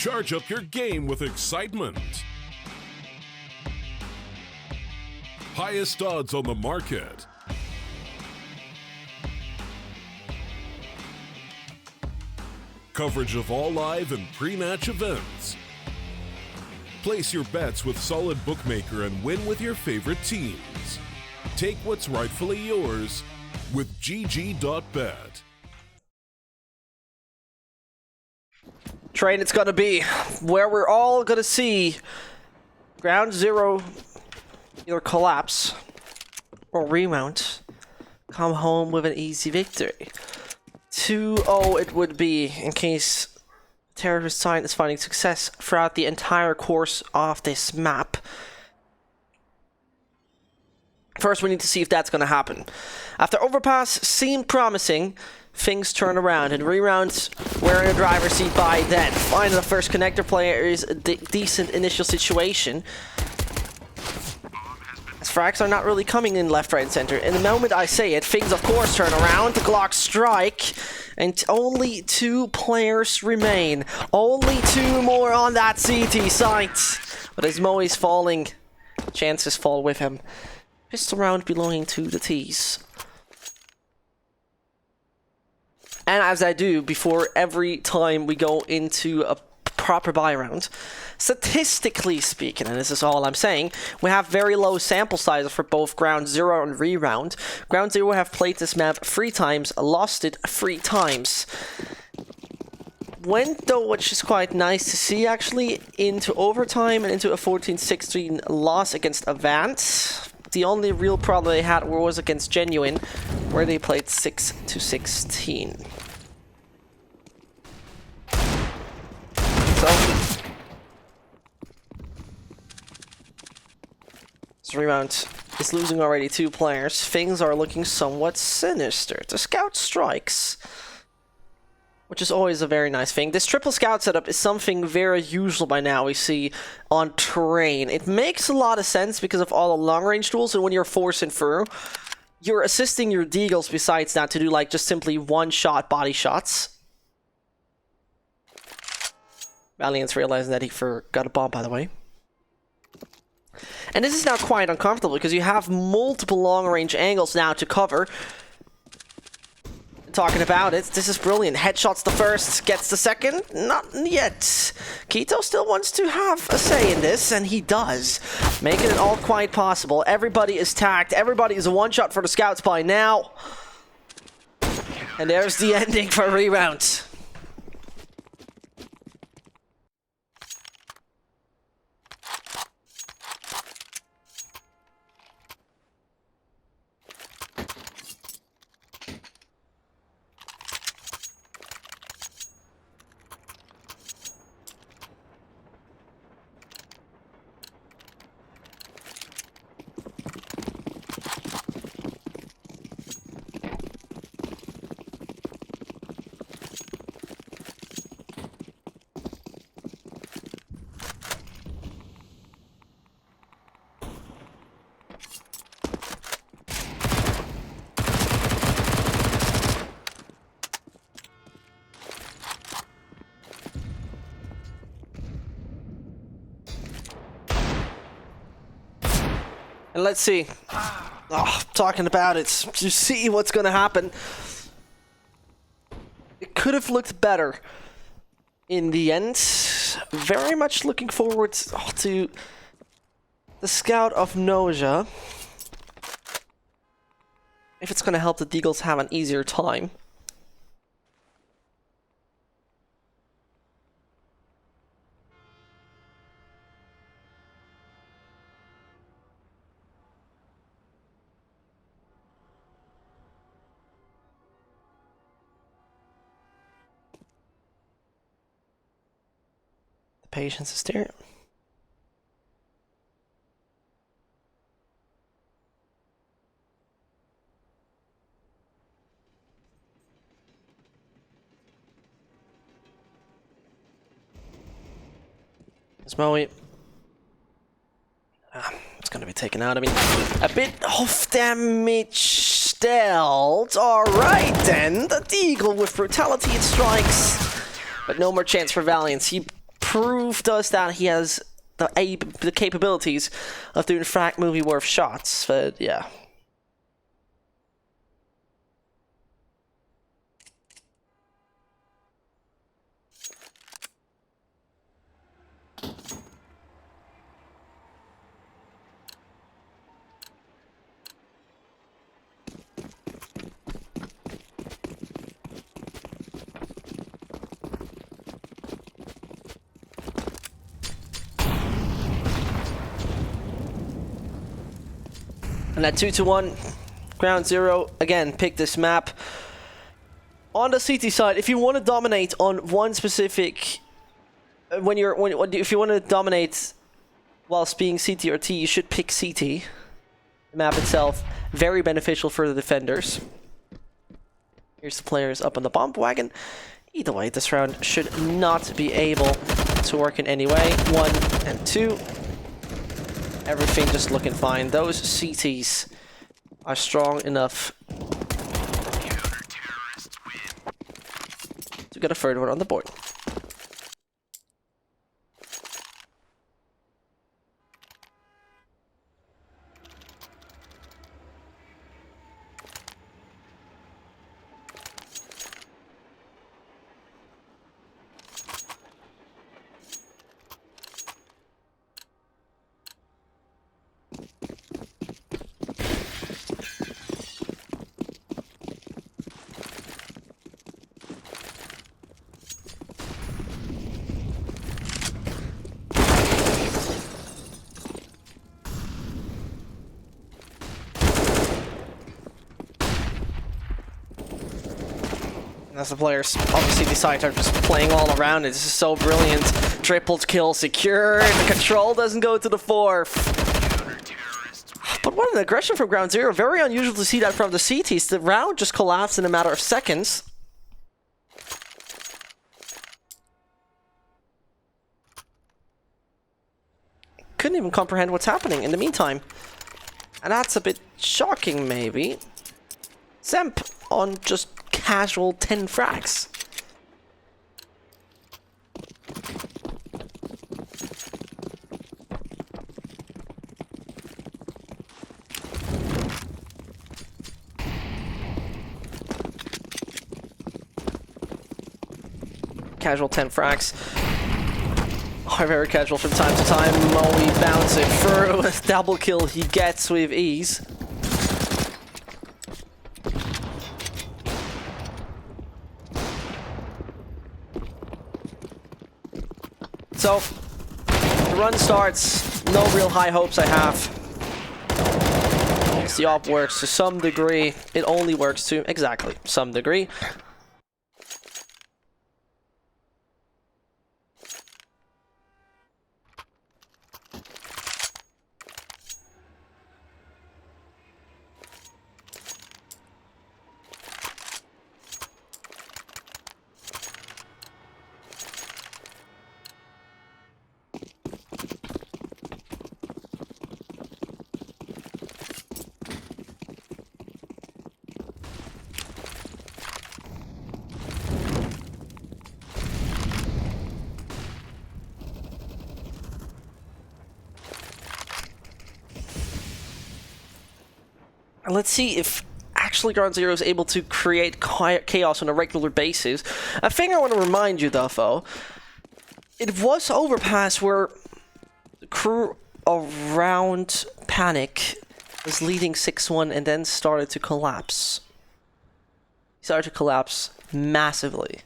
Charge up your game with excitement. Highest odds on the market. Coverage of all live and pre-match events. Place your bets with Solid Bookmaker and win with your favorite teams. Take what's rightfully yours with GG.bet. Train it's gonna be where we're all gonna see Ground Zero either collapse or Rewound come home with an easy victory. 2-0 it would be in case Terrorist Sign is finding success throughout the entire course of this map. First, we need to see if that's going to happen. After Overpass seemed promising, things turn around, and Rewound were in the driver's seat by then. Finding the first connector player is a decent initial situation, as frags are not really coming in left, right, and center. In the moment I say it, things of course turn around, the Glock strike, and only 2 players remain. Only 2 more on that CT site. But as Moe's falling, chances fall with him. Pistol round belonging to the T's. And as I do before every time we go into a proper buy round, statistically speaking, and this is all I'm saying, we have very low sample sizes for both Ground Zero and Rewound. Ground Zero have played this map 3 times, lost it 3 times. Went though, which is quite nice to see actually, into overtime and into a 14-16 loss against Avant. The only real problem they had was against Genuine, where they played 6-16. So Rewound is losing already 2 players. Things are looking somewhat sinister. The scout strikes, which is always a very nice thing. This triple scout setup is something very usual by now we see on terrain. It makes a lot of sense because of all the long-range tools, and when you're forcing through, you're assisting your deagles besides that to do like just simply one-shot body shots. Valiant's realizing that he forgot a bomb, by the way. And this is now quite uncomfortable because you have multiple long-range angles now to cover. Talking about it, this is brilliant. Headshots the first, gets the second, not yet. Keto still wants to have a say in this, and he does, making it all quite possible. Everybody is tagged, everybody is a one-shot for the scouts by now. And there's the ending for Rewound. And let's see. Oh, talking about it. To see what's going to happen. It could have looked better in the end. Very much looking forward to the scout of Nausea. If it's going to help the Deagles have an easier time. Patience is there. It's Moe. It's gonna be taken out. I mean, a bit of damage dealt. Alright then. The Deagle with brutality it strikes. But no more chance for Valiance. He proved us that he has the capabilities of doing frag movie worth shots, but yeah. And at 2-1, Ground Zero again pick this map. On the CT side, if you want to dominate on one specific, if you want to dominate whilst being CT or T, you should pick CT. The map itself very beneficial for the defenders. Here's the players up on the bomb wagon. Either way, this round should not be able to work in any way. 1 and 2. Everything just looking fine. Those CTs are strong enough to get a third one on the board. As the players obviously decide they're just playing all around it. This is so brilliant. Triple kill secured. The control doesn't go to the 4th. But what an aggression from Ground Zero. Very unusual to see that from the CTs. The round just collapsed in a matter of seconds. Couldn't even comprehend what's happening in the meantime. And that's a bit shocking, maybe. Zemp on just casual 10 frags. Casual 10 frags are very casual from time to time. Moe bouncing through. Double kill he gets with ease. So, the run starts, no real high hopes I have. The op works to some degree, it only works to, exactly, some degree. Let's see if actually Ground Zero is able to create chaos on a regular basis. A thing I want to remind you though, it was Overpass where the crew around Panic was leading 6-1 and then started to collapse. Started to collapse massively.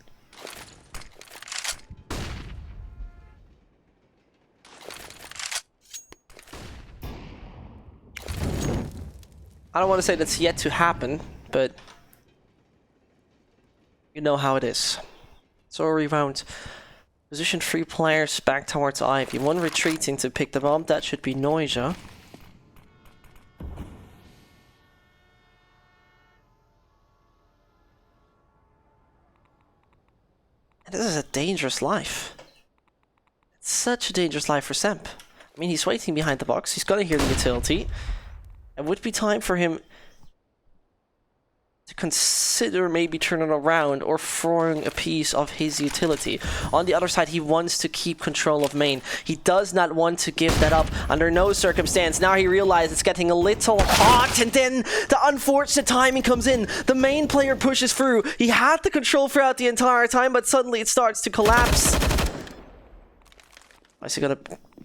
I don't want to say that's yet to happen, but you know how it is. So Rewound. Position 3 players back towards Ivy. 1 retreating to pick the bomb. That should be Noisia. And this is a dangerous life. It's such a dangerous life for Semp. I mean, he's waiting behind the box. He's gonna hear the utility. It would be time for him to consider maybe turning around or throwing a piece of his utility. On the other side, he wants to keep control of main. He does not want to give that up under no circumstance. Now he realizes it's getting a little hot, and then the unfortunate timing comes in. The main player pushes through. He had the control throughout the entire time, but suddenly it starts to collapse. Is he gonna...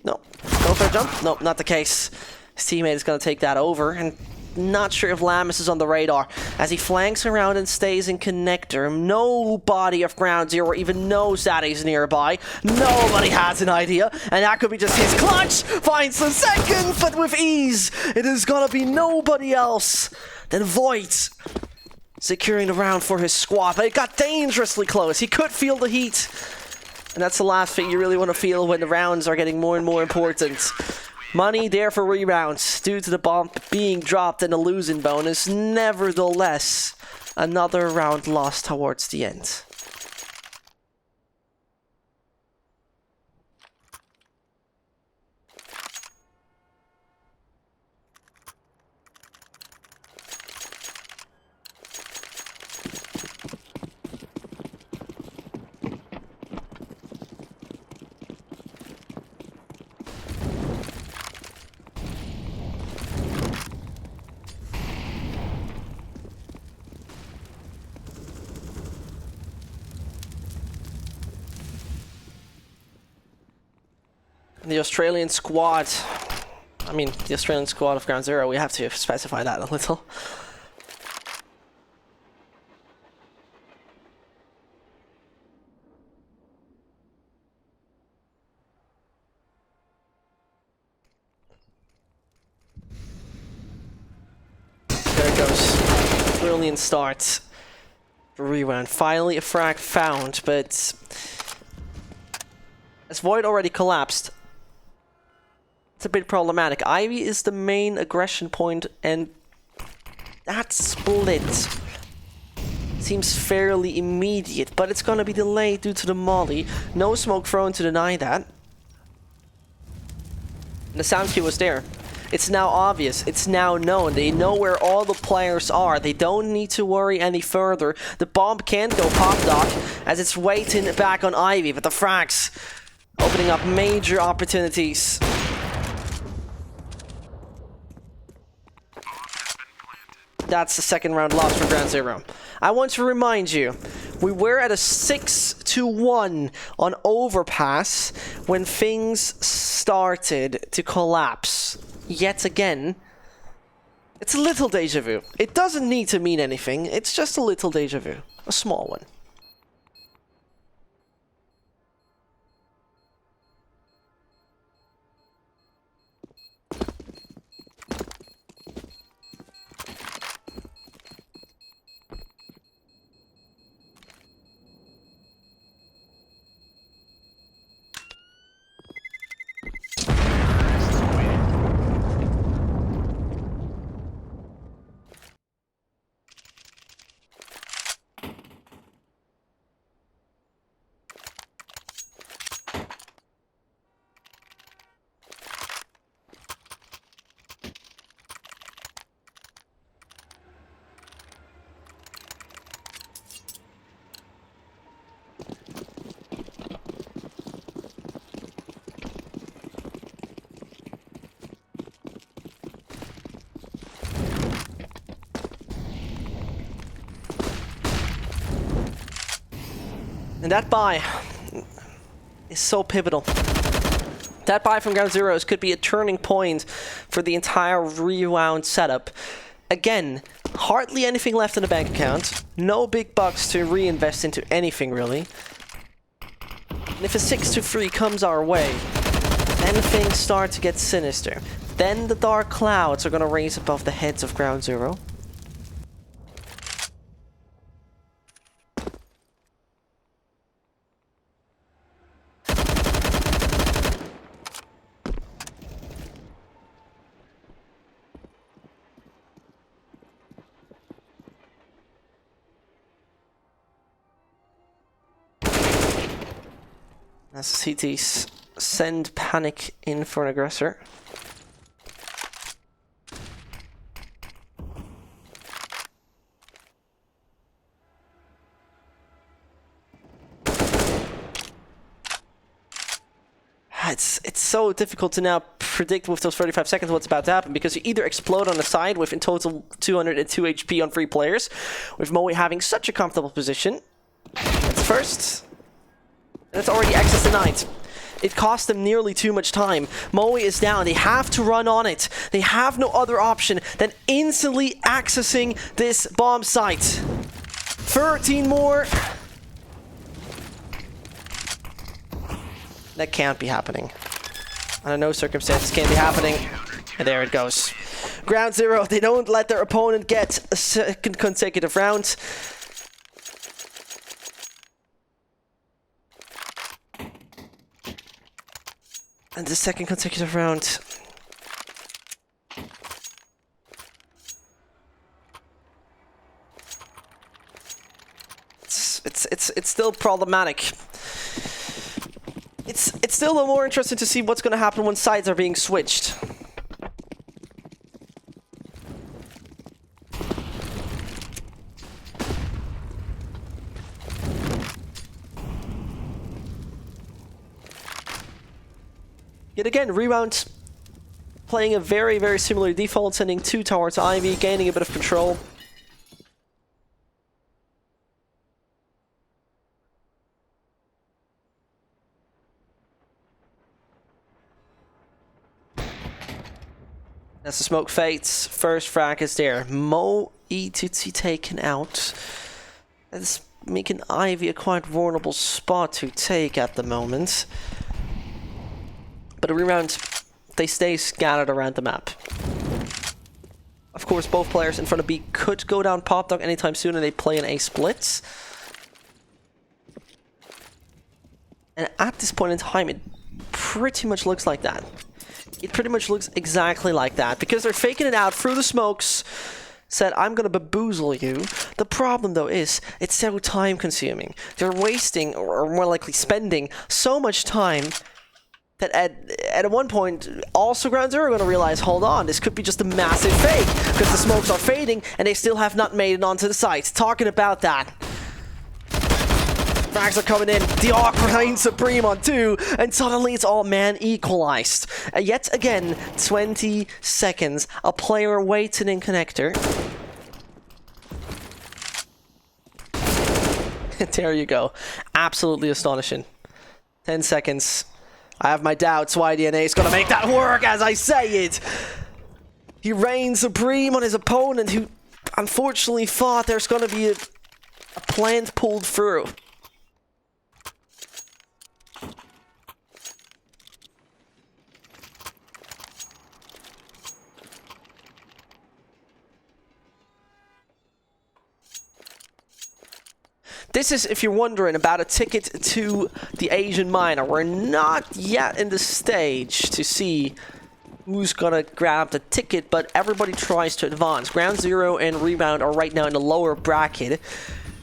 No. Go for a jump? Nope, not the case. His teammate is gonna take that over, and not sure if Lammas is on the radar as he flanks around and stays in connector. Nobody of Ground Zero even knows that he's nearby. Nobody has an idea, and that could be just his clutch. Finds the second, but with ease. It is gonna be nobody else than Void securing the round for his squad. But it got dangerously close. He could feel the heat, and that's the last thing you really want to feel when the rounds are getting more and more important. Money there for rebounds due to the bomb being dropped and a losing bonus. Nevertheless, another round lost towards the end. The Australian squad, the Australian squad of Ground Zero, we have to specify that a little. There it goes. Brilliant start for Rewound. Finally a frag found, but as Void already collapsed, it's a bit problematic. Ivy is the main aggression point, and that split seems fairly immediate, but it's gonna be delayed due to the molly. No smoke thrown to deny that. And the sound cue was there. It's now obvious. It's now known. They know where all the players are. They don't need to worry any further. The bomb can't go pop dock as it's waiting back on Ivy, but the frags opening up major opportunities. That's the second round loss for Ground Zero. I want to remind you, we were at a 6-1 on Overpass when things started to collapse. Yet again, it's a little deja vu. It doesn't need to mean anything, it's just a little deja vu. A small one. And that buy is so pivotal. That buy from Ground Zeroes could be a turning point for the entire Rewound setup. Again, hardly anything left in the bank account. No big bucks to reinvest into anything, really. And if a 6-3 comes our way, then things start to get sinister. Then the dark clouds are going to raise above the heads of Ground Zero. As CTs send panic in for an aggressor. It's so difficult to now predict with those 35 seconds what's about to happen, because you either explode on the side with in total 202 HP on 3 players, with Moe having such a comfortable position. That's first. And it's already access denied. It cost them nearly too much time. Moe is down. They have to run on it. They have no other option than instantly accessing this bomb site. 13 more. That can't be happening. Under no circumstances can be happening. And there it goes. Ground zero. They don't let their opponent get a second consecutive round. And the second consecutive round. It's still problematic. It's still more interesting to see what's going to happen when sides are being switched. Yet again, Rewound playing a very, very similar default, sending 2 towards Ivy, gaining a bit of control. As the smoke fades, first frag is there. Moe E2T taken out. That's making Ivy a quite vulnerable spot to take at the moment. But a Rewound, they stay scattered around the map. Of course, both players in front of B could go down Pop Dog anytime soon, and they play an A split. And at this point in time, it pretty much looks like that. It pretty much looks exactly like that, because they're faking it out through the smokes, said, I'm gonna baboozle you. The problem, though, is it's so time-consuming. They're wasting, or more likely spending, so much time that at one point, also Ground Zero are gonna realize, hold on, this could be just a massive fake, because the smokes are fading, and they still have not made it onto the site. Talking about that. Frags are coming in, the awkward reign supreme on 2, and suddenly it's all man equalized. Yet again, 20 seconds, a player waiting in connector. There you go. Absolutely astonishing. 10 seconds. I have my doubts why DNA is going to make that work as I say it. He reigns supreme on his opponent, who unfortunately thought there's going to be a plant pulled through. This is, if you're wondering, about a ticket to the Asian Minor. We're not yet in the stage to see who's gonna grab the ticket, but everybody tries to advance. Ground Zero and Rewound are right now in the lower bracket.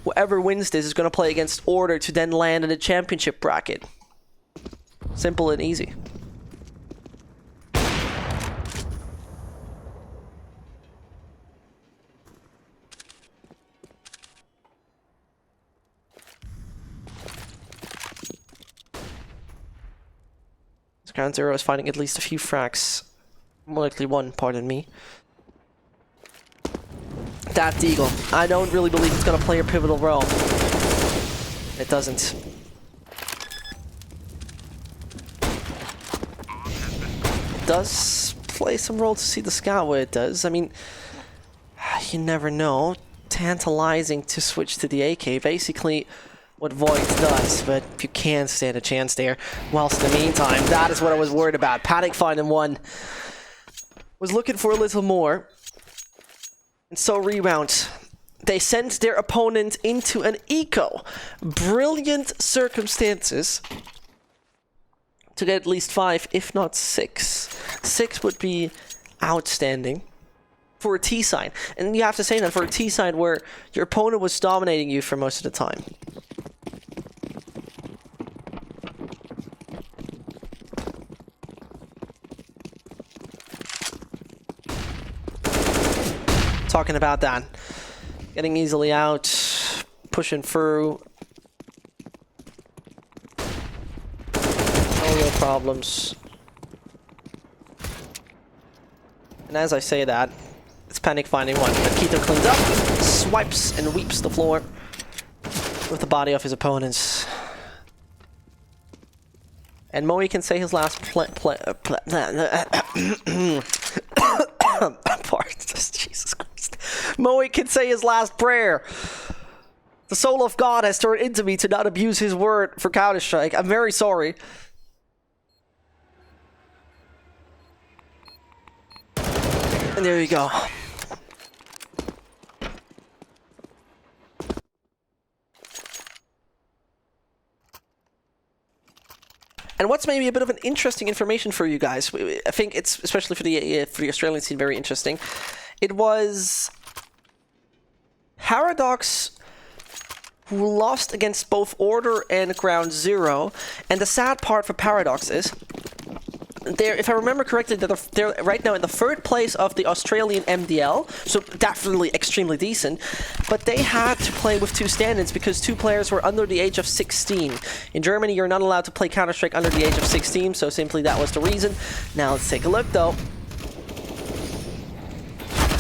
Whoever wins this is gonna play against Order to then land in the championship bracket. Simple and easy. Ground Zero is finding at least a few frags. More likely one, pardon me. That Deagle. I don't really believe it's going to play a pivotal role. It doesn't. It does play some role to see the scout what it does. I mean, you never know. Tantalizing to switch to the AK. Basically what Void does, but you can't stand a chance there. Whilst in the meantime, that is what I was worried about. Panic finding one. Was looking for a little more. And so Rewound. They sent their opponent into an eco. Brilliant circumstances to get at least 5, if not 6. 6 would be outstanding for a T side. And you have to say that for a T side where your opponent was dominating you for most of the time. Talking about that. Getting easily out, pushing through. Solo problems. And as I say that, it's panic finding one. Keto cleans up, swipes and weeps the floor with the body of his opponents. And Moe can say his last Jesus Christ. Moe can say his last prayer. The soul of God has turned into me to not abuse his word for Counter-Strike. I'm very sorry. And there you go. And what's maybe a bit of an interesting information for you guys, I think it's especially for the Australian scene very interesting. It was Paradox who lost against both Order and Ground Zero, and the sad part for Paradox is they're, if I remember correctly, they're right now in the third place of the Australian MDL, so definitely extremely decent, but they had to play with two stand-ins because two players were under the age of 16. In Germany, you're not allowed to play Counter-Strike under the age of 16, so simply that was the reason. Now let's take a look, though.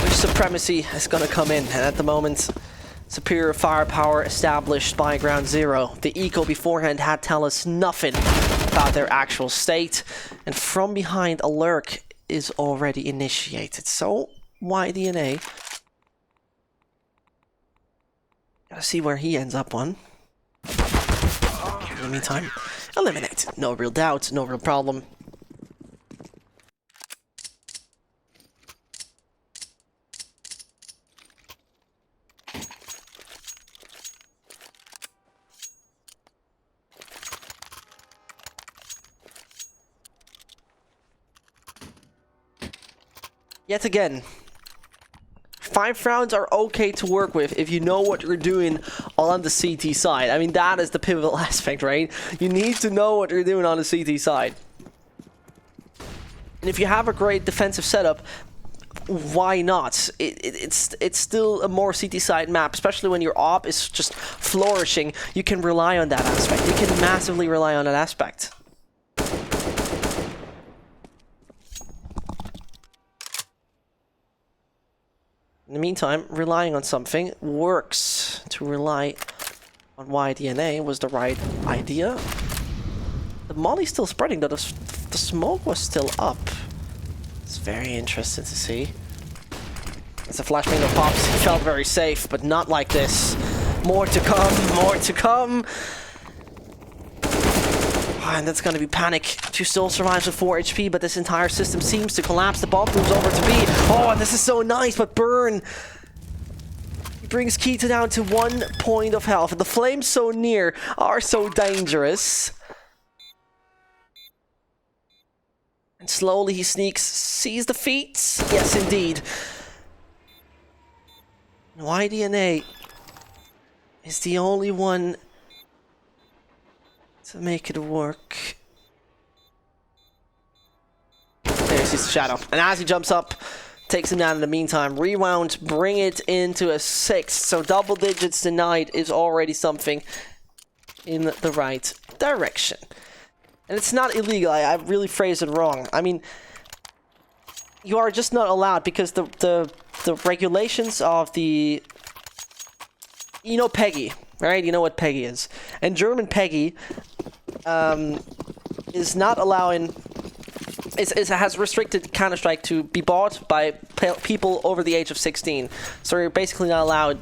Which supremacy is going to come in, and at the moment, superior firepower established by Ground Zero. The eco beforehand had tell us nothing about their actual state, and from behind a lurk is already initiated. So YDNA, gotta see where he ends up on. In the meantime, eliminate. No real doubt, no real problem. Yet again, 5 rounds are okay to work with if you know what you're doing on the CT side. I mean, that is the pivotal aspect, right? You need to know what you're doing on the CT side. And if you have a great defensive setup, why not? It's still a more CT side map, especially when your op is just flourishing. You can rely on that aspect. You can massively rely on that aspect. In the meantime, relying on something works. To rely on YDNA was the right idea. The molly's still spreading, though the smoke was still up. It's very interesting to see. As the flashbang of pops, he felt very safe, but not like this. More to come, more to come. And that's gonna be panic. Two still survives with 4 HP, but this entire system seems to collapse. The bomb moves over to B. Oh, this is so nice, but Burn he brings Keita down to 1 point of health. The flames so near are so dangerous. And slowly he sneaks, sees the feet. Yes, indeed. YDNA is the only one to make it work. There sees the shadow. And as he jumps up, takes him down in the meantime. Rewound, bring it into a 6. So double digits tonight is already something in the right direction. And it's not illegal. I really phrased it wrong. I mean, you are just not allowed because the regulations of the... You know PEGI, right? You know what PEGI is. And German PEGI is not allowing... It has restricted Counter-Strike to be bought by people over the age of 16. So you're basically not allowed...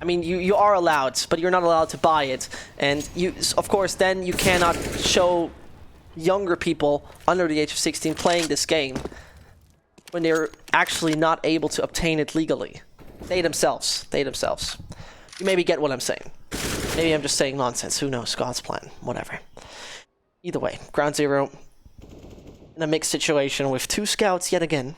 I mean, you are allowed, but you're not allowed to buy it. And you, of course, then you cannot show younger people under the age of 16 playing this game when they're actually not able to obtain it legally. They themselves. You maybe get what I'm saying. Maybe I'm just saying nonsense. Who knows? God's plan. Whatever. Either way, Ground Zero in a mixed situation with 2 scouts yet again.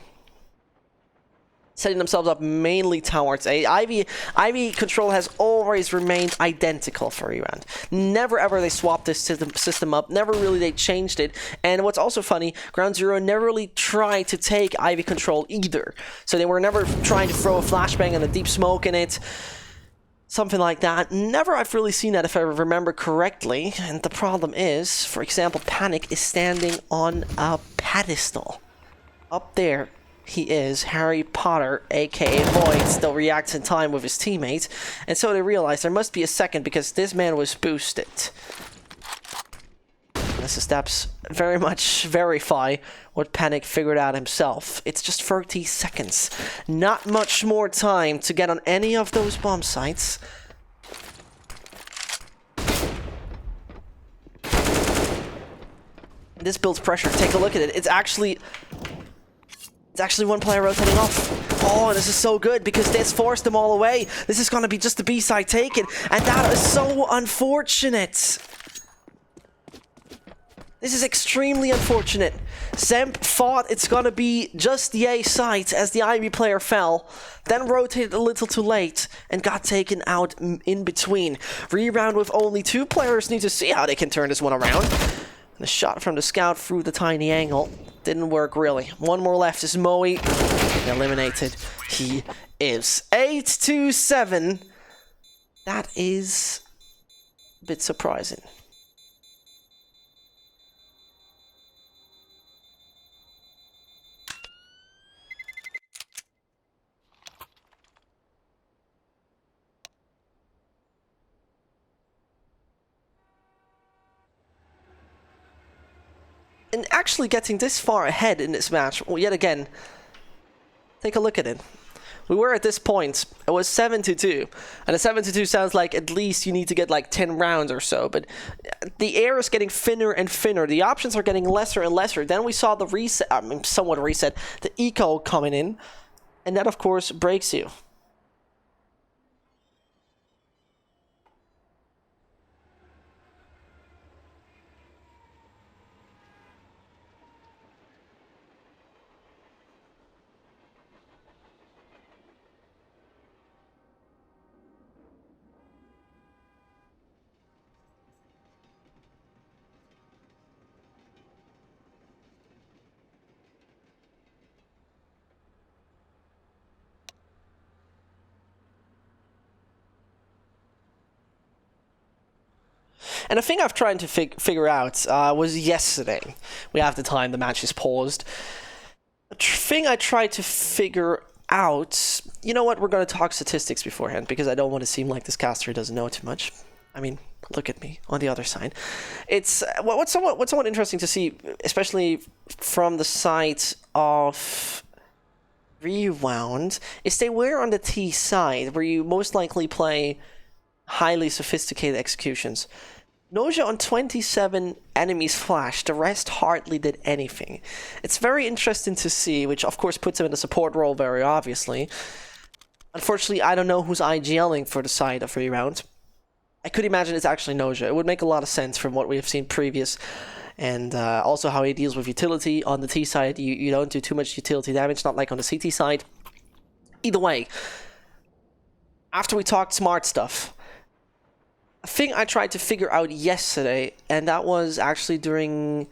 Setting themselves up mainly towards A. Ivy control has always remained identical for Rewound. Never ever they swapped this system up. Never really they changed it. And what's also funny, Ground Zero never really tried to take Ivy control either. So they were never trying to throw a flashbang and a deep smoke in it. Something like that. Never I've really seen that if I remember correctly. And the problem is, for example, Panic is standing on a pedestal. Up there he is, Harry Potter, aka Void, still reacts in time with his teammates. And so they realize there must be a second because this man was boosted. This steps very much verify what Panic figured out himself. It's just 30 seconds. Not much more time to get on any of those bomb sites. This builds pressure. Take a look at it. It's actually one player rotating off. Oh, this is so good because this forced them all away. This is going to be just the B side taken. And that is so unfortunate. This is extremely unfortunate. Zemp thought it's gonna be just the A site as the Ivy player fell, then rotated a little too late and got taken out in between. Rewound with only 2 players need to see how they can turn this one around. And the shot from the scout through the tiny angle didn't work really. One more left is Moe. Eliminated. He is 8-7. That is a bit surprising. And actually getting this far ahead in this match, well, yet again, take a look at it. We were at this point, it was 7-2, and a 7-2 sounds like at least you need to get like 10 rounds or so, but the air is getting thinner and thinner, the options are getting lesser and lesser. Then we saw the reset, somewhat reset, the eco coming in, and that of course breaks you. And a thing I've tried to figure out was yesterday. We have the time, the match is paused. The thing I tried to figure out... You know what, we're going to talk statistics beforehand, because I don't want to seem like this caster doesn't know too much. I mean, look at me, on the other side. It's what's somewhat interesting to see, especially from the side of Rewound, is they were on the T side, where you most likely play highly sophisticated executions. Noja on 27 enemies flashed, the rest hardly did anything. It's very interesting to see, which of course puts him in a support role very obviously. Unfortunately, I don't know who's IGLing for the side of Rewound. I could imagine it's actually Noja. It would make a lot of sense from what we have seen previous, and also how he deals with utility. On the T side, you don't do too much utility damage, not like on the CT side. Either way, after we talked smart stuff, a thing I tried to figure out yesterday, and that was actually during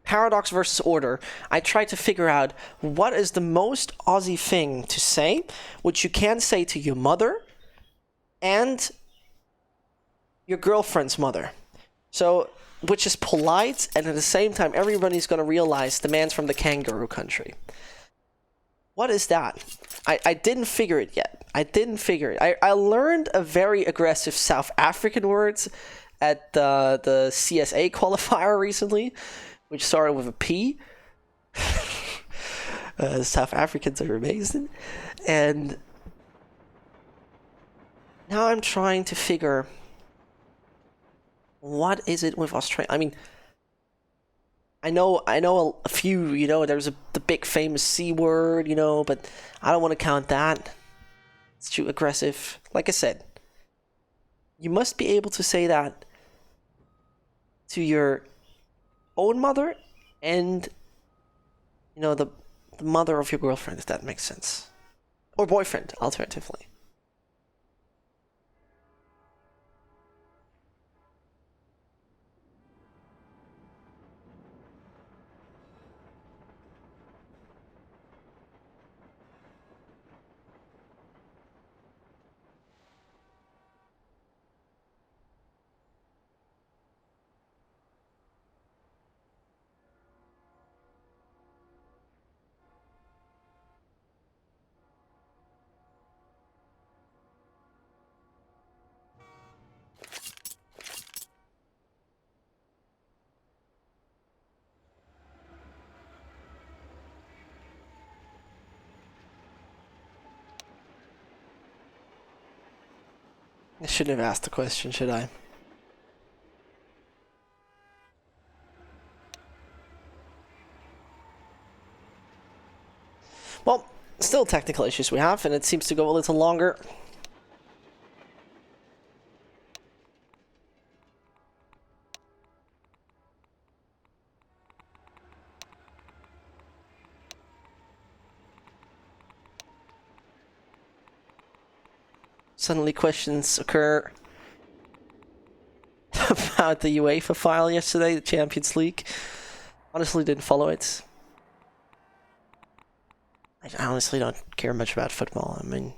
Paradox versus Order, I tried to figure out what is the most Aussie thing to say, which you can say to your mother and your girlfriend's mother. So, which is polite, and at the same time, everybody's going to realize the man's from the kangaroo country. What is that? I didn't figure it yet. I learned a very aggressive South African words at the CSA qualifier recently, which started with a P. South Africans are amazing. And now I'm trying to figure, what is it with Australia? I mean, I know a few, you know, there's the big famous C word, you know, but I don't want to count that. It's too aggressive. Like I said, you must be able to say that to your own mother and, you know, the mother of your girlfriend, if that makes sense. Or boyfriend, alternatively. I shouldn't have asked the question, should I? Well, still technical issues we have, and it seems to go a little longer. Suddenly questions occur about the UEFA file yesterday, the Champions League. Honestly, didn't follow it. I honestly don't care much about football. I mean,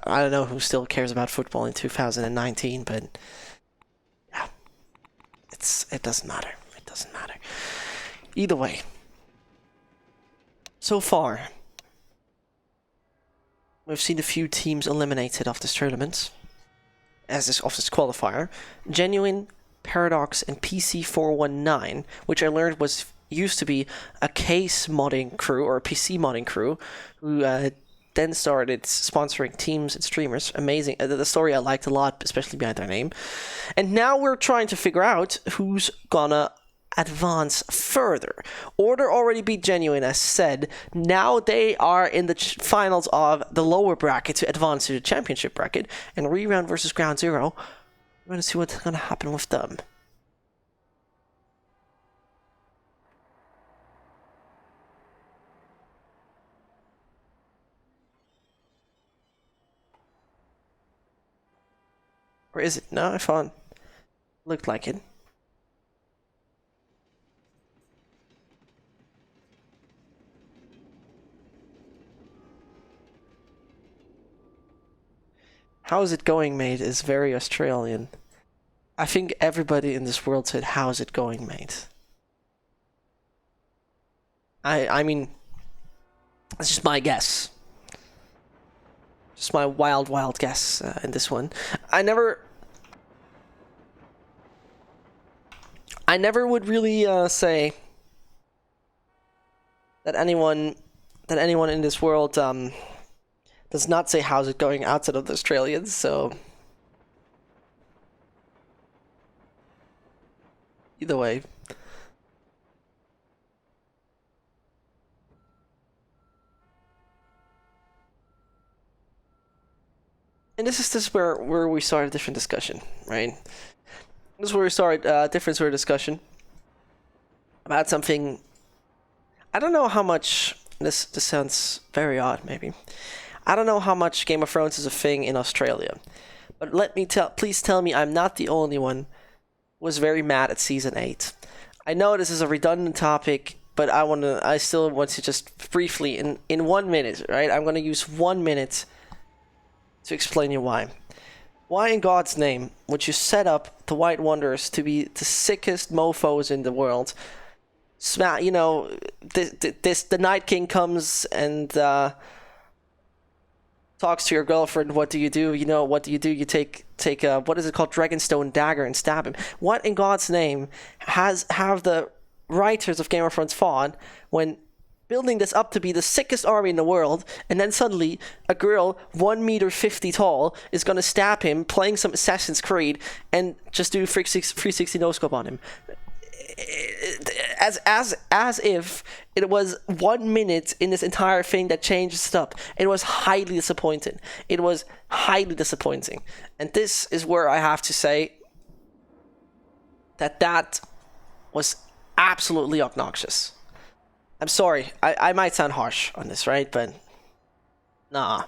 I don't know who still cares about football in 2019, but yeah, it doesn't matter. It doesn't matter. Either way, so far, we've seen a few teams eliminated of this tournament, of this qualifier. Genuine, Paradox, and PC419, which I learned used to be a case modding crew, or a PC modding crew, who then started sponsoring teams and streamers. Amazing. The story I liked a lot, especially behind their name. And now we're trying to figure out who's gonna advance further. Order already beat Genuine, as said. Now they are in the finals of the lower bracket to advance to the championship bracket. And Rewound versus Ground Zero. We're gonna see what's gonna happen with them. Or is it? No, I thought looked like it. How's it going, mate? Is very Australian. I think everybody in this world said, how's it going, mate? I mean, that's just my guess. Just my wild guess in this one. I never would really say that anyone in this world does not say how's it going outside of the Australians, so either way. And this is where we start a different discussion, right? This is where we start a different sort of discussion about something. I don't know how much this sounds very odd, maybe. I don't know how much Game of Thrones is a thing in Australia, but please tell me I'm not the only one who was very mad at season 8. I know this is a redundant topic, but I still want to just briefly in 1 minute, right? I'm gonna use 1 minute to explain you why. Why in God's name would you set up the White Wanderers to be the sickest mofos in the world? You know, the Night King comes and talks to your girlfriend. What do? You know, what do? You take a, what is it called, Dragonstone dagger and stab him. What in God's name have the writers of Game of Thrones thought when building this up to be the sickest army in the world, and then suddenly a girl 1.50 meters tall is gonna stab him playing some Assassin's Creed and just do 360 no scope on him? As if it was 1 minute in this entire thing that changed stuff. It was highly disappointing. And this is where I have to say that was absolutely obnoxious. I'm sorry, I might sound harsh on this, right? But nah.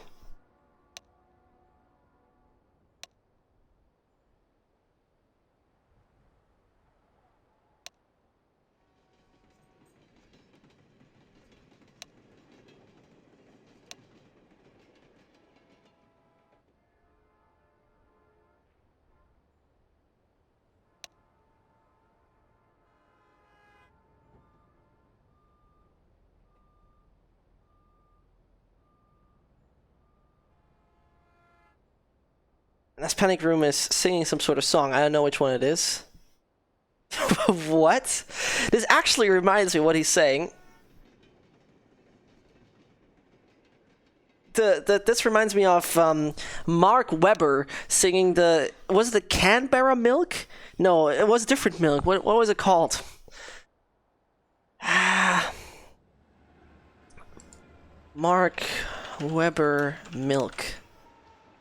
This Panic Room is singing some sort of song. I don't know which one it is. What? This actually reminds me of what he's saying. This reminds me of Mark Webber singing was it the Canberra Milk? No, it was different milk. What was it called? Mark Webber Milk.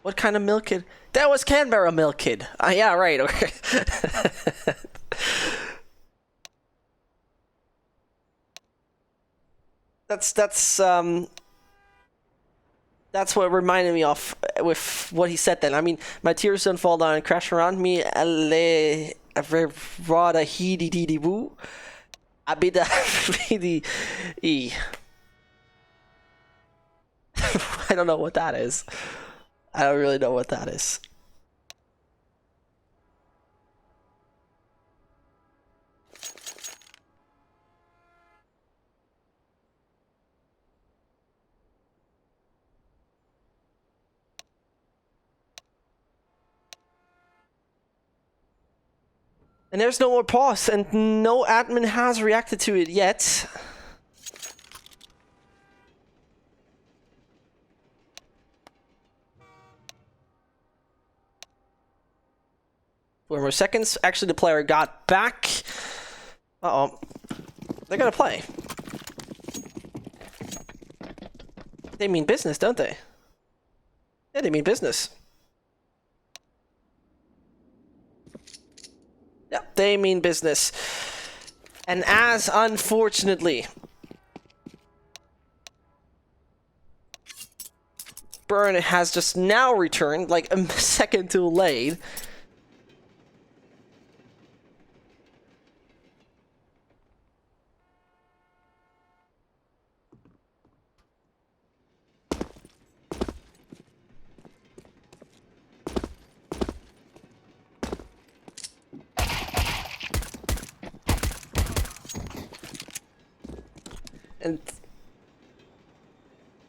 What kind of milk kid? That was Canberra Milk Kid. Yeah, right. Okay. That's what it reminded me of with what he said then. I mean, my tears don't fall down and crash around me. Ale rada heedy dee woo. Abida e. I don't know what that is. I don't really know what that is. And there's no more pause, and no admin has reacted to it yet. Four more seconds. Actually, the player got back. Uh-oh. They're gonna play. They mean business, don't they? Yeah, they mean business. Yep, they mean business. And as, unfortunately, Burn has just now returned, like a second too late. And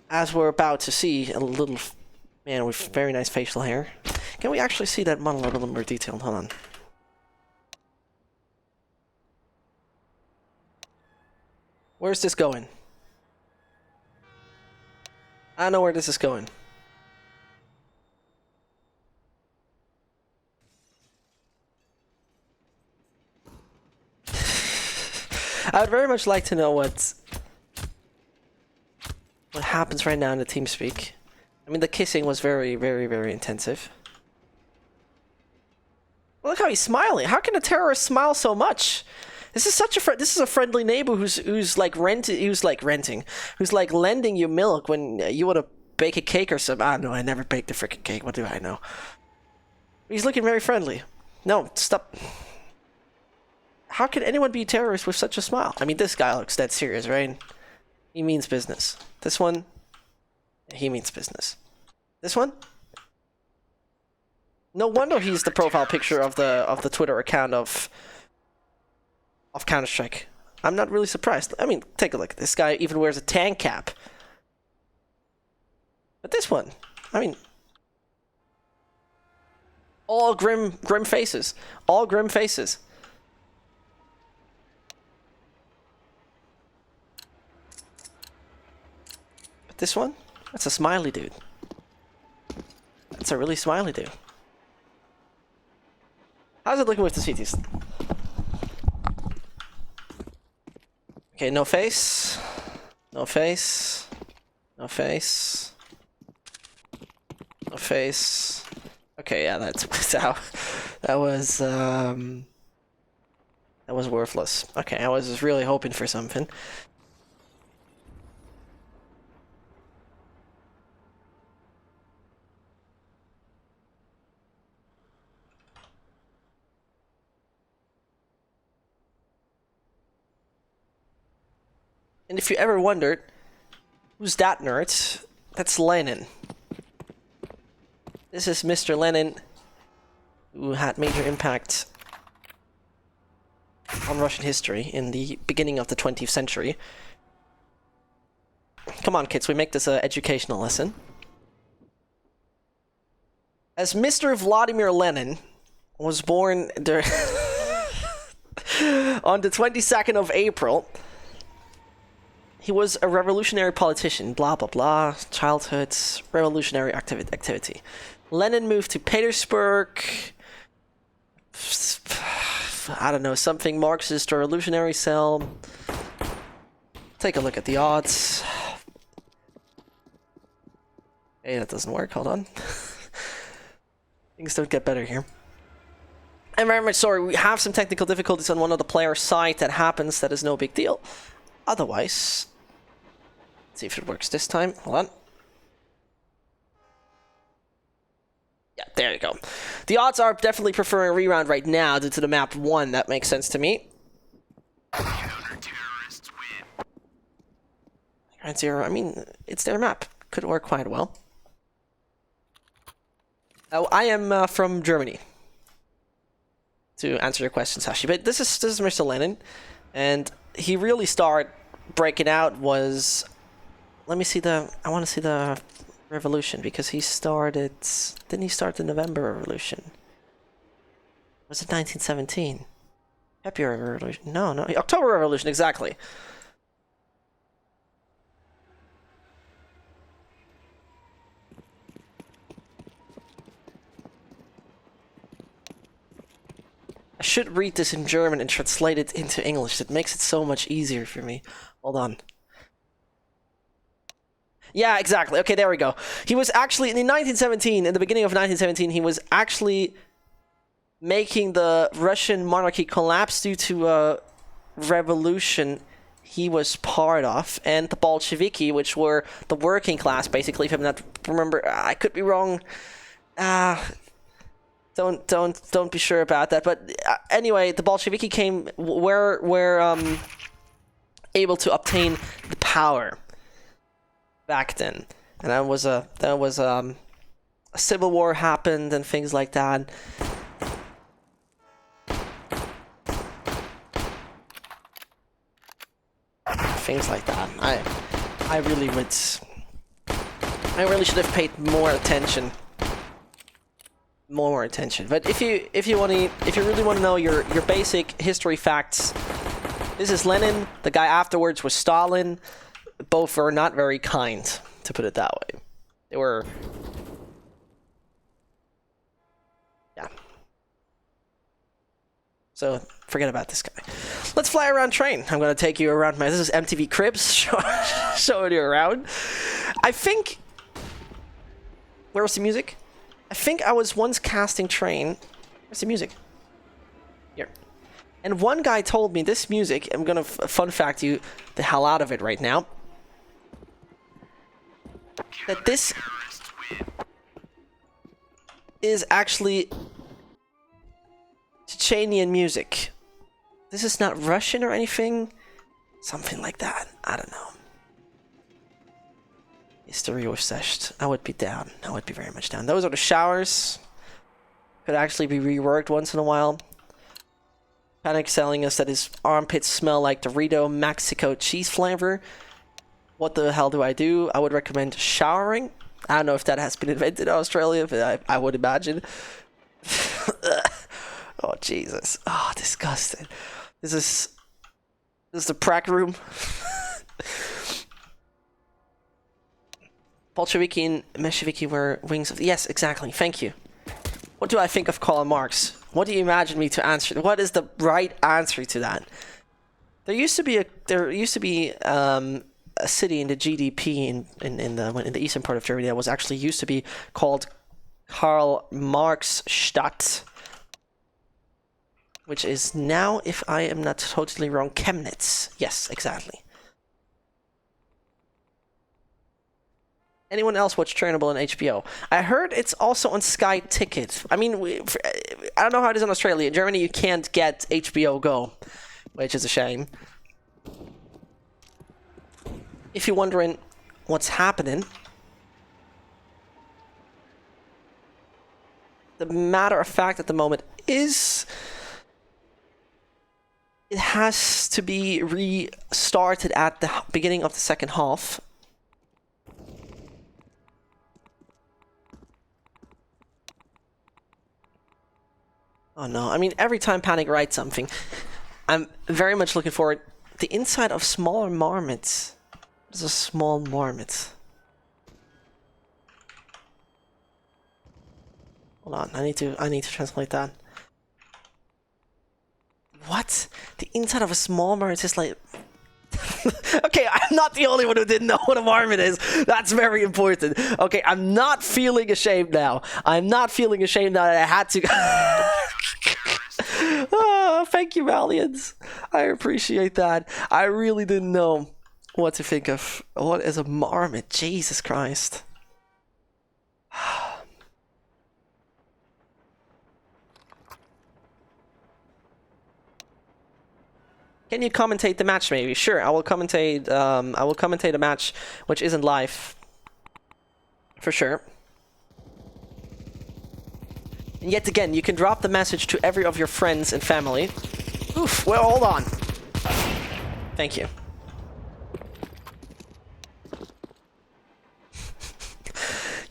as we're about to see, a little man with very nice facial hair. Can we actually see that model a little more detailed? Hold on. Where's this going? I know where this is going. I would very much like to know what happens right now in the TeamSpeak. I mean, the kissing was very, very, very intensive. Look how he's smiling. How can a terrorist smile so much? This is such a this is a friendly neighbor who's like lending you milk when you want to bake a cake or something. I don't know. I never baked a freaking cake. What do I know? He's looking very friendly. No, stop. How can anyone be a terrorist with such a smile? I mean, this guy looks dead serious, right? He means business. This one, he means business. This one? No wonder he's the profile picture of the Twitter account of Counter-Strike. I'm not really surprised. I mean, take a look. This guy even wears a tank cap. But this one, I mean, all grim faces. All grim faces. But this one, that's a smiley dude. That's a really smiley dude. How's it looking with the CTs? Okay, no face. No face. No face. No face. Okay, yeah, that's how. That was worthless. Okay, I was just really hoping for something. And if you ever wondered, who's that nerd? That's Lenin. This is Mr. Lenin, who had major impact on Russian history in the beginning of the 20th century. Come on, kids, we make this an educational lesson. As Mr. Vladimir Lenin was born on the 22nd of April, He was a revolutionary politician, blah blah blah, childhood, revolutionary activity. Lenin moved to Petersburg, I don't know, something Marxist or revolutionary cell. Take a look at the odds. Hey, that doesn't work, hold on. Things don't get better here. I'm very much sorry, we have some technical difficulties on one of the player's side. That happens, that is no big deal. Otherwise, let's see if it works this time. Hold on. Yeah, there you go. The odds are definitely preferring Rewound right now due to the map 1. That makes sense to me. Ground Zero, I mean, it's their map. Could work quite well. Oh, I am from Germany. To answer your question, Sashi, but this is Mr. Lenin, and he really started breaking out was. Let me see the. I want to see the revolution because he started. Didn't he start the November Revolution? Was it 1917? February Revolution? No, October Revolution, exactly. I should read this in German and translate it into English. It makes it so much easier for me. Hold on. Yeah, exactly. Okay, there we go. He was actually, in 1917, in the beginning of 1917, he was actually making the Russian monarchy collapse due to a revolution he was part of, and the Bolsheviki, which were the working class, basically, if I'm not remember, I could be wrong. Don't be sure about that. But anyway, the Bolsheviki were able to obtain the power back then, and that was a civil war happened and things like that. Things like that. I really should have paid more attention. More attention. But if you really want to know your basic history facts, this is Lenin. The guy afterwards was Stalin. Both were not very kind, to put it that way. They were, yeah. So forget about this guy. Let's fly around train. I'm gonna take you around this is MTV Cribs showing you around. I think. Where was the music? I think I was once casting train. Where's the music? Here. And one guy told me this music, I'm gonna fun fact you the hell out of it right now, that this is actually Chechenian music. This is not Russian or anything. Something like that. I don't know. History or seshed. I would be down. I would be very much down. Those are the showers. Could actually be reworked once in a while. Panic telling us that his armpits smell like Dorito Mexico cheese flavor. What the hell do? I would recommend showering. I don't know if that has been invented in Australia, but I would imagine. Oh, Jesus. Oh, disgusting. This is the prac room. Bolsheviki and Mensheviki were wings of... Yes, exactly. Thank you. What do I think of Karl Marx? What do you imagine me to answer? What is the right answer to that? There used to be a city in the GDP in the eastern part of Germany that was actually used to be called Karl Marx Stadt, which is now, if I am not totally wrong, Chemnitz. Yes, exactly. Anyone else watch Chernobyl on HBO? I heard it's also on Sky Ticket. I mean, I don't know how it is in Australia. In Germany, you can't get HBO Go, which is a shame. If you're wondering what's happening, the matter of fact at the moment is it has to be restarted at the beginning of the second half. Oh no, I mean, every time Panic writes something, I'm very much looking forward. The inside of smaller marmots It's a small marmot. Hold on, I need to translate that. What? The inside of a small marmot is like... Okay, I'm not the only one who didn't know what a marmot is. That's very important. Okay, I'm not feeling ashamed now. I'm not feeling ashamed now that I had to... Oh, thank you, Valiants. I appreciate that. I really didn't know what to think of. What is a marmot? Jesus Christ. Can you commentate the match, maybe? Sure, I will commentate. I will commentate a match which isn't live, for sure. And yet again, you can drop the message to every of your friends and family. Oof. Well, hold on. Thank you.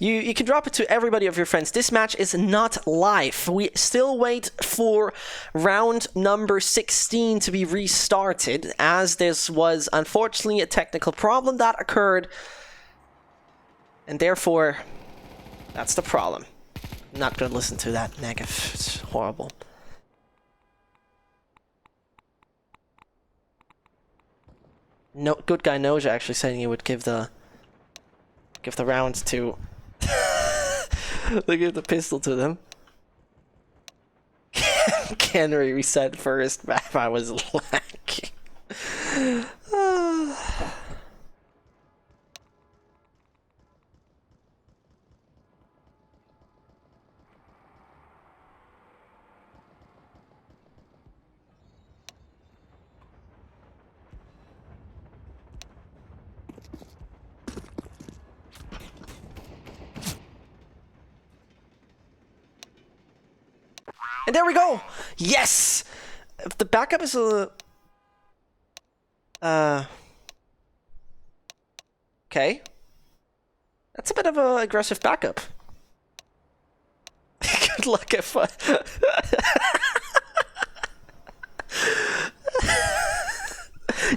You can drop it to everybody of your friends. This match is not live. We still wait for round number 16 to be restarted, as this was unfortunately a technical problem that occurred. And therefore, that's the problem. I'm not going to listen to that negative. It's horrible. No, good guy Noja actually saying he would give the round to... They give the pistol to them. Canary reset first map. I was lacking. And there we go! Yes! If the backup is a... Okay. That's a bit of an aggressive backup. Good luck if I...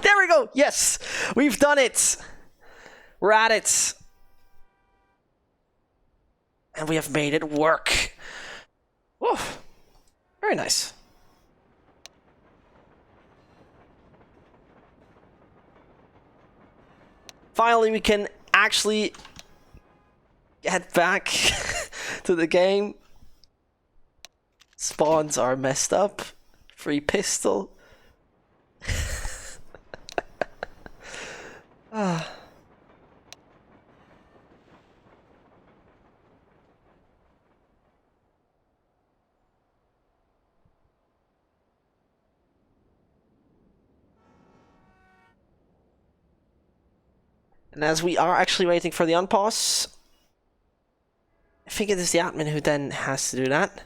There we go! Yes! We've done it! We're at it! And we have made it work. Whoa. Very nice. Finally, we can actually get back to the game. Spawns are messed up. Free pistol. And as we are actually waiting for the unpause, I think it is the admin who then has to do that.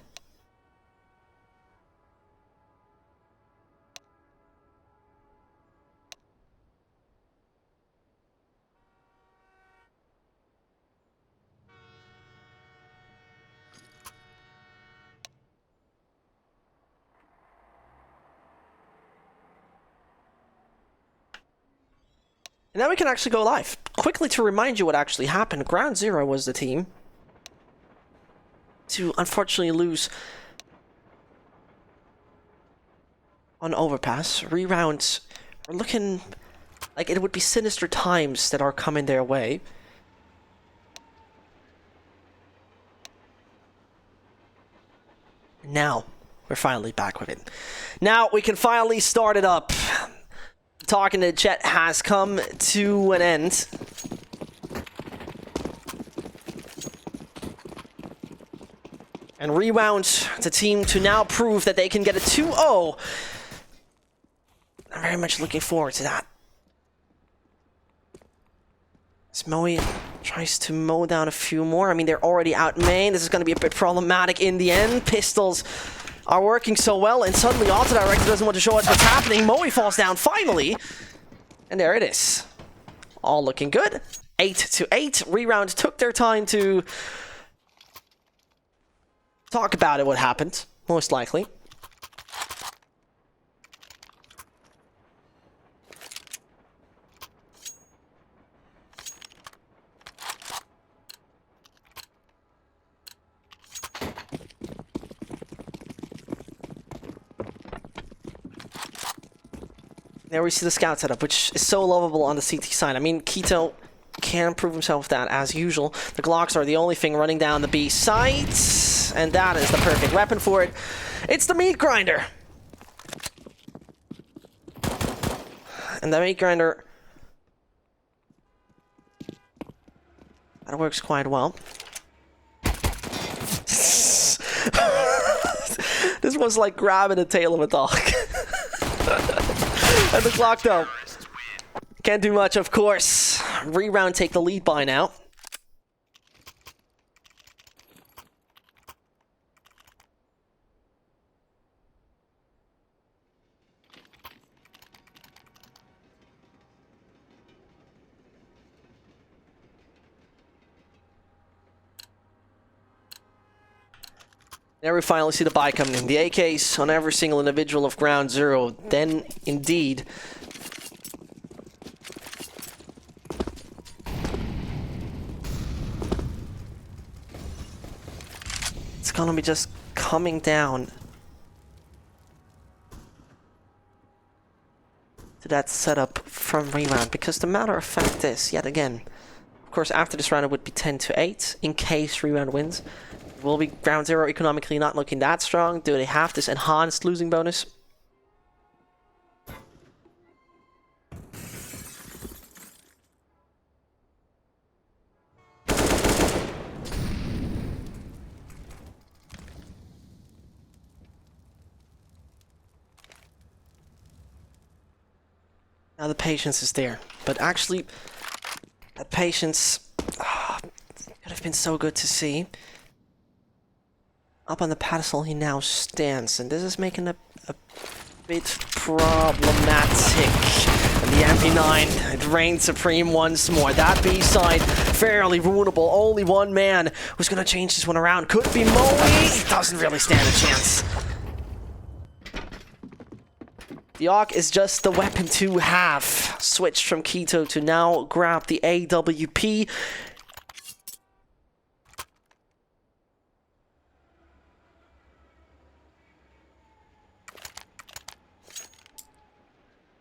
And now we can actually go live. Quickly to remind you what actually happened, Ground Zero was the team to unfortunately lose on Overpass. Rewound, we're looking like it would be sinister times that are coming their way. Now, we're finally back with it. Now we can finally start it up. Talking to Chet has come to an end. And Rewound, the team to now prove that they can get a 2-0. I'm very much looking forward to that. As Moe tries to mow down a few more. I mean, they're already out main. This is going to be a bit problematic in the end. Pistols are working so well, and suddenly Autodirector doesn't want to show us what's happening. Moe falls down finally. And there it is. All looking good. 8-8. Rewound took their time to talk about it, what happened, most likely. There we see the scout setup, which is so lovable on the CT side. I mean, Keto can prove himself with that as usual. The Glocks are the only thing running down the B site, and that is the perfect weapon for it. It's the meat grinder. And the meat grinder, that works quite well. This was like grabbing the tail of a dog. And the Glock though, can't do much, of course. Rewound take the lead by now. There we finally see the buy coming in. The AKs on every single individual of Ground Zero. Then, indeed, it's gonna be just coming down to that setup from Rewound. Because the matter of fact is, yet again, of course, after this round it would be 10-8 in case Rewound wins. Will be Ground Zero economically not looking that strong? Do they have this enhanced losing bonus? Now the patience is there, but actually, that patience could have been so good to see. Up on the pedestal he now stands, and this is making a bit problematic. And the MP9, it reigns supreme once more. That B-side, fairly ruinable. Only one man who's gonna change this one around. Could be Moe. Doesn't really stand a chance. The AUK is just the weapon to have. Switched from Keto to now grab the AWP.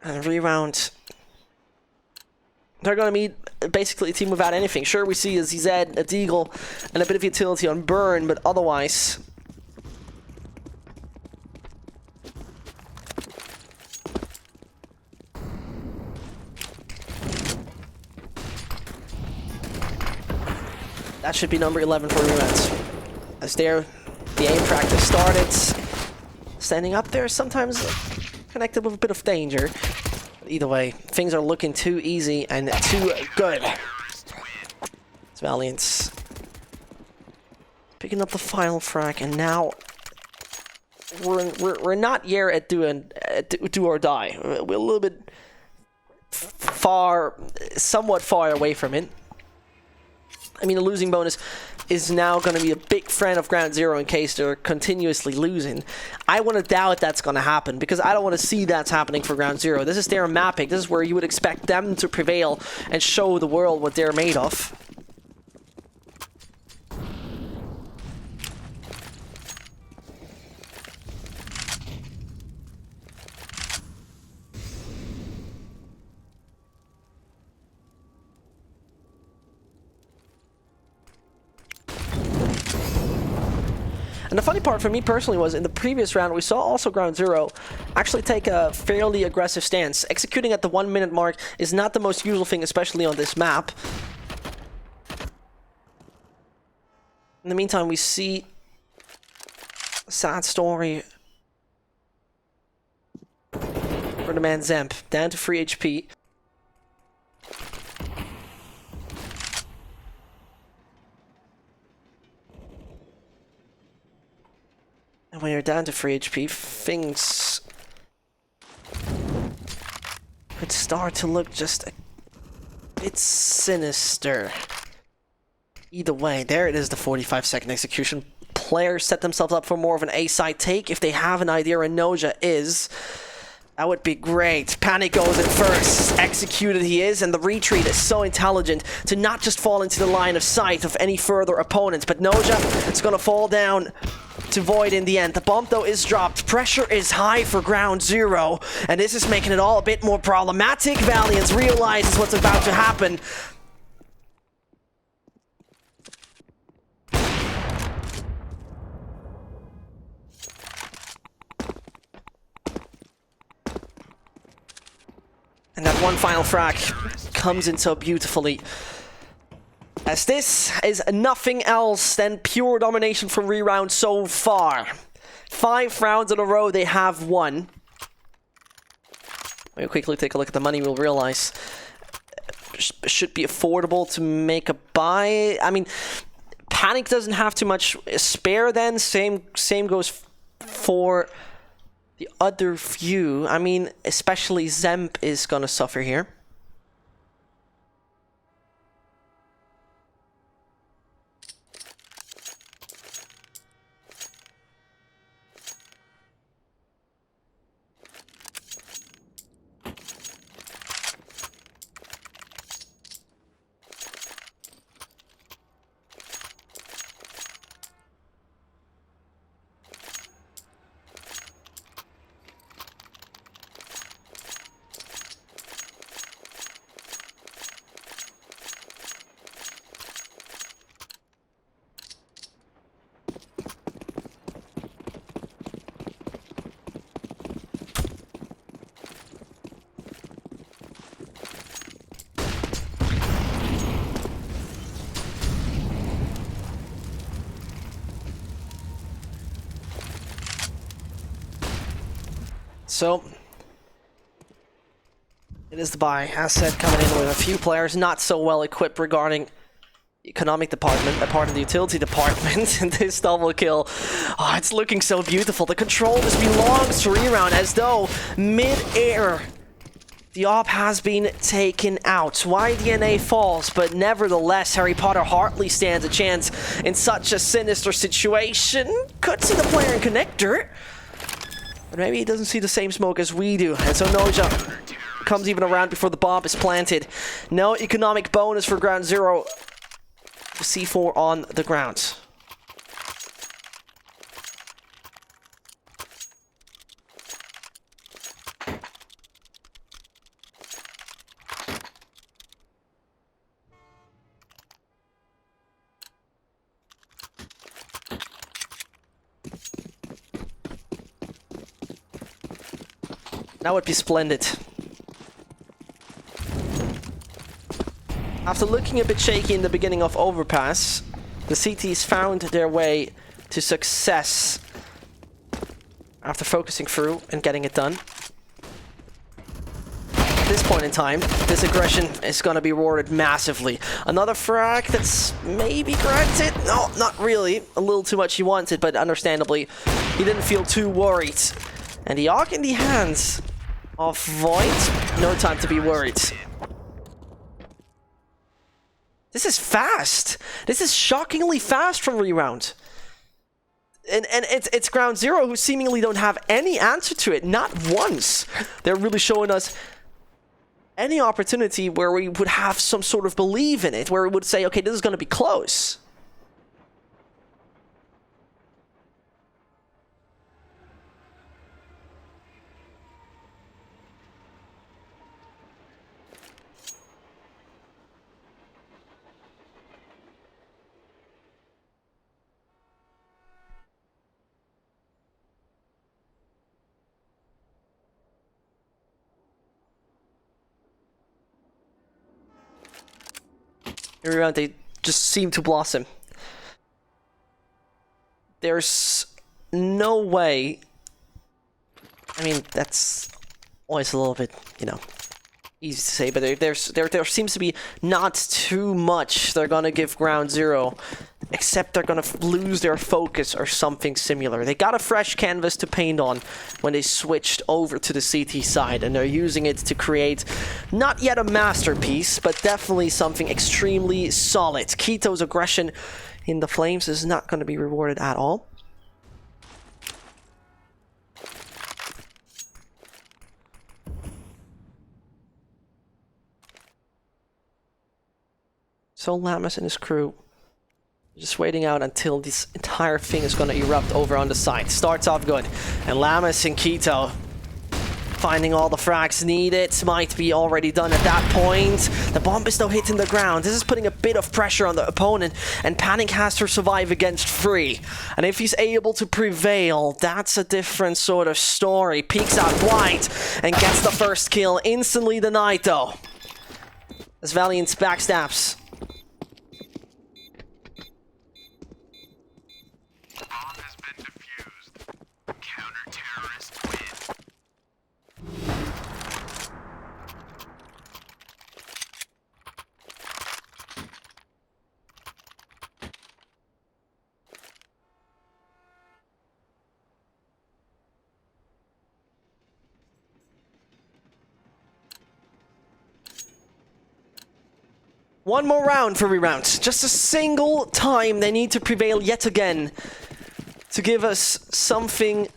And Rewound, they're going to meet basically a team without anything. Sure, we see a ZZ, a Deagle, and a bit of utility on Burn, but otherwise, that should be number 11 for Rewound. As there, the aim practice started. Standing up there sometimes connected with a bit of danger. Either way, things are looking too easy and too good. It's Valiant picking up the final frag, and now we're not here at do or die. We're a little bit somewhat far away from it. I mean, the losing bonus is now going to be a big friend of Ground Zero in case they're continuously losing. I want to doubt that's going to happen, because I don't want to see that's happening for Ground Zero. This is their map pick. This is where you would expect them to prevail and show the world what they're made of. And the funny part for me personally was, in the previous round, we saw also Ground Zero actually take a fairly aggressive stance. Executing at the 1 minute mark is not the most usual thing, especially on this map. In the meantime, we see a sad story for the man Zemp, down to 3 HP. And when you're down to 3 HP, things could start to look just a bit sinister. Either way, there it is, the 45-second execution. Players set themselves up for more of an A-side take. If they have an idea where Noja is, that would be great. Panic goes in first. Executed he is, and the retreat is so intelligent to not just fall into the line of sight of any further opponents, but Noja is going to fall down to Void in the end. The bomb, though, is dropped. Pressure is high for Ground Zero, and this is making it all a bit more problematic. Valiance realizes what's about to happen. And that one final frag comes in so beautifully. As this is nothing else than pure domination from Rewound so far. 5 rounds in a row they have won. We'll quickly take a look at the money, we'll realize should be affordable to make a buy. I mean, Panic doesn't have too much spare then. Same goes for the other few. I mean, especially Zemp is gonna suffer here. So, it is the buy. As said, coming in with a few players not so well equipped regarding the economic department, a part of the utility department, and this double kill. Oh, it's looking so beautiful. The control just belongs to Rewound, as though mid-air the op has been taken out. YDNA falls, but nevertheless, Harry Potter hardly stands a chance in such a sinister situation. Could see the player in connector. But maybe he doesn't see the same smoke as we do. And so Noja comes even around before the bomb is planted. No economic bonus for Ground Zero. C4 on the ground. That would be splendid. After looking a bit shaky in the beginning of Overpass, the CTs found their way to success after focusing through and getting it done. At this point in time, this aggression is going to be rewarded massively. Another frag that's maybe granted. No, not really. A little too much he wanted, but understandably, he didn't feel too worried. And the Arc in the hands of Void, no time to be worried. This is fast. This is shockingly fast from Rewound. And it's Ground Zero who seemingly don't have any answer to it. Not once. They're really showing us any opportunity where we would have some sort of belief in it, where we would say, okay, this is going to be close. Rewound, they just seem to blossom. There's no way. I mean, that's always a little bit, you know, easy to say, but there seems to be not too much they're gonna give Ground Zero, except they're gonna lose their focus or something similar. They got a fresh canvas to paint on when they switched over to the CT side, and they're using it to create not yet a masterpiece, but definitely something extremely solid. Keto's aggression in the flames is not going to be rewarded at all. So Lamas and his crew Just waiting out until this entire thing is going to erupt over on the side. Starts off good. And Lamas and Keto finding all the frags needed. Might be already done at that point. The bomb is though hitting the ground. This is putting a bit of pressure on the opponent. And Panic has to survive against 3. And if he's able to prevail, that's a different sort of story. Peeks out wide and gets the first kill. Instantly denied though, as Valiant backstabs. One more round for Rewound. Just a single time they need to prevail yet again to give us something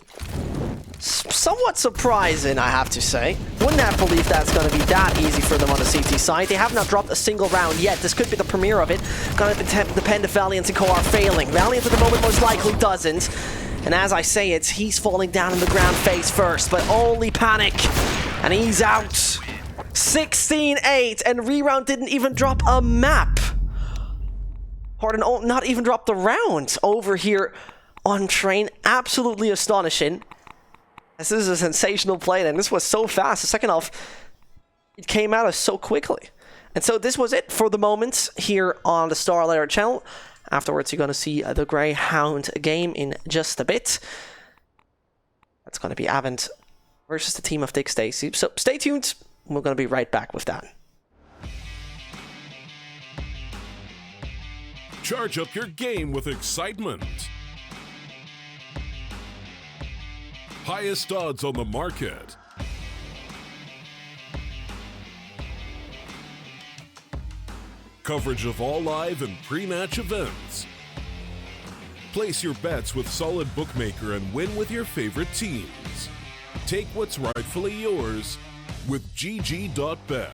somewhat surprising, I have to say. Wouldn't have believed that's going to be that easy for them on the CT side. They have not dropped a single round yet. This could be the premiere of it. Gonna depend if Valiant and Co are failing. Valiant at the moment most likely doesn't. And as I say it, he's falling down on the ground face first, but only Panic. And he's out. 16-8, and Rewound didn't even drop a map. Pardon, not even drop the round over here on Train. Absolutely astonishing. This is a sensational play, and this was so fast. The second half, it came out so quickly. And so this was it for the moment here on the StarLadder channel. Afterwards, you're going to see the Greyhound game in just a bit. That's going to be Avant versus the team of Dick Stacy. So stay tuned. We're going to be right back with that. Charge up your game with excitement. Highest odds on the market. Coverage of all live and pre-match events. Place your bets with Solid Bookmaker and win with your favorite teams. Take what's rightfully yours with GG.bet.